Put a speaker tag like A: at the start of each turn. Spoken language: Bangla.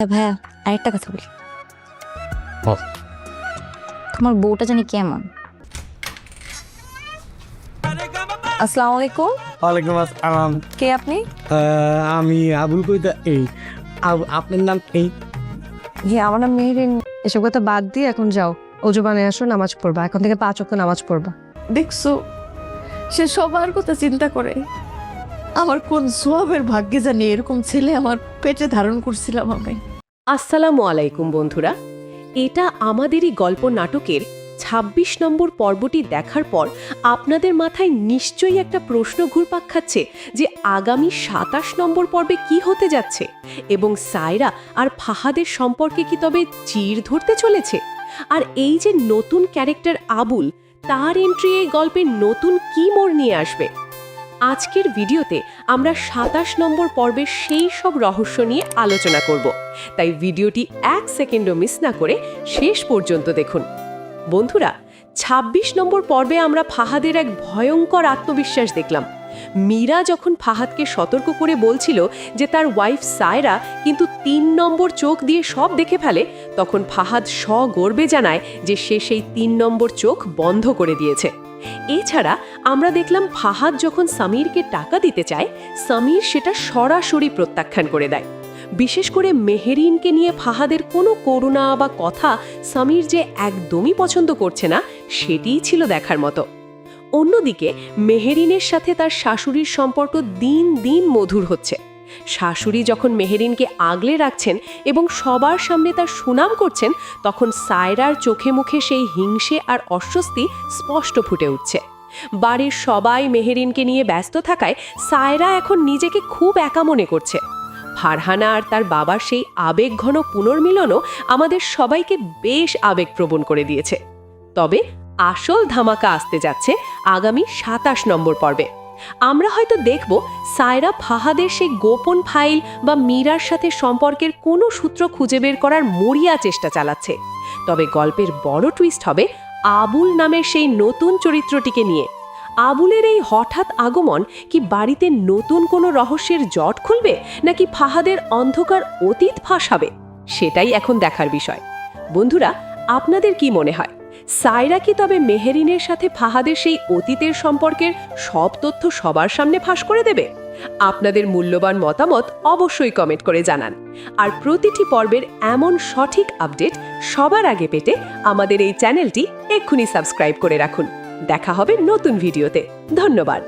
A: ভাইয়া, আরেকটা কথা বলি।
B: বল।
A: তোমার বউটা জানি কেমন।
C: আসসালামু আলাইকুম।
B: ওয়ালাইকুম আসসালাম।
C: কে আপনি?
B: আমি আবুল কইতা আপনার নাম কি?
C: আমার নাম মেহরিন। এসব কথা বাদ দিয়ে এখন যাও, অজু বানিয়ে আসো, নামাজ পড়বা। এখন থেকে 5 ওয়াক্ত নামাজ পড়বা।
D: দেখছো, সে সবার কথা চিন্তা করে। আমার কোন সোয়াবের ভাগ্যে জানি এরকম ছেলে আমার পেটে ধারণ করছিলাম আমি।
E: আসসালামু আলাইকুম বন্ধুরা, এটা আমাদেরই গল্প নাটকের ২৬ নম্বর পর্বটি দেখার পর আপনাদের মাথায় নিশ্চয়ই একটা প্রশ্ন ঘুরপাক খাচ্ছে যে আগামী ২৭ নম্বর পর্বে কি হতে যাচ্ছে এবং সায়রা আর ফাহাদের সম্পর্কে কি তবে চির ধরতে চলেছে। আর এই যে নতুন ক্যারেক্টার আবুল, তার এন্ট্রি এই গল্পের নতুন কি মোড় নিয়ে আসবে। আজকের ভিডিওতে আমরা ২৭ নম্বর পর্বের সেই সব রহস্য নিয়ে আলোচনা করব, তাই ভিডিওটি 1 সেকেন্ডও মিস না করে শেষ পর্যন্ত দেখুন। বন্ধুরা, ২৬ নম্বর পর্বে আমরা ফাহাদের এক ভয়ঙ্কর আত্মবিশ্বাস দেখলাম। মীরা যখন ফাহাদকে সতর্ক করে বলছিল যে তার ওয়াইফ সায়রা কিন্তু ৩ নম্বর চোখ দিয়ে সব দেখে ফেলে, তখন ফাহাদ সগর্বে জানায় যে সে সেই ৩ নম্বর চোখ বন্ধ করে দিয়েছে। এছাড়া আমরা দেখলাম ফাহাদ যখন সামিরকে টাকা দিতে চায়, সামির সেটা সরাসরি প্রত্যাখ্যান করে দেয়। বিশেষ করে মেহেরিনকে নিয়ে ফাহাদের কোনো করুণা বা কথা সামির যে একদমই পছন্দ করছে না, সেটিই ছিল দেখার মতো। অন্যদিকে মেহেরিনের সাথে তার শাশুড়ির সম্পর্ক দিন দিন মধুর হচ্ছে। শাশুড়ি যখন মেহেরিনকে আগলে রাখছেন এবং সবার সামনে তার সুনাম করছেন, তখন সায়রার চোখে মুখে সেই হিংসে আর অস্বস্তি স্পষ্ট ফুটে উঠছে। বাড়ির সবাই মেহেরিনকে নিয়ে ব্যস্ত থাকায় সায়রা এখন নিজেকে খুব একা মনে করছে। ফারহানা আর তার বাবার সেই আবেগঘন পুনর্মিলনও আমাদের সবাইকে বেশ আবেগপ্রবণ করে দিয়েছে। তবে আসল ধামাকা আসতে যাচ্ছে আগামী ২৭ নম্বর পর্বে। আমরা হয়তো দেখব সায়রা ফাহাদের সেই গোপন ফাইল বা মীরার সাথে সম্পর্কের কোনো সূত্র খুঁজে বের করার মরিয়া চেষ্টা চালাচ্ছে। তবে গল্পের বড় টুইস্ট হবে আবুল নামের সেই নতুন চরিত্রটিকে নিয়ে। আবুলের এই হঠাৎ আগমন কি বাড়িতে নতুন কোনো রহস্যের জট খুলবে, নাকি ফাহাদের অন্ধকার অতীত ফাঁস হবে, সেটাই এখন দেখার বিষয়। বন্ধুরা, আপনাদের কি মনে হয়, সায়রা কি তবে মেহেরিনের সাথে ফাহাদের সেই অতীতের সম্পর্কের সব তথ্য সবার সামনে ফাঁস করে দেবে? আপনাদের মূল্যবান মতামত অবশ্যই কমেন্ট করে জানান। আর প্রতিটি পর্বের এমন সঠিক আপডেট সবার আগে পেতে আমাদের এই চ্যানেলটি এক্ষুনি সাবস্ক্রাইব করে রাখুন। দেখা হবে নতুন ভিডিওতে। ধন্যবাদ।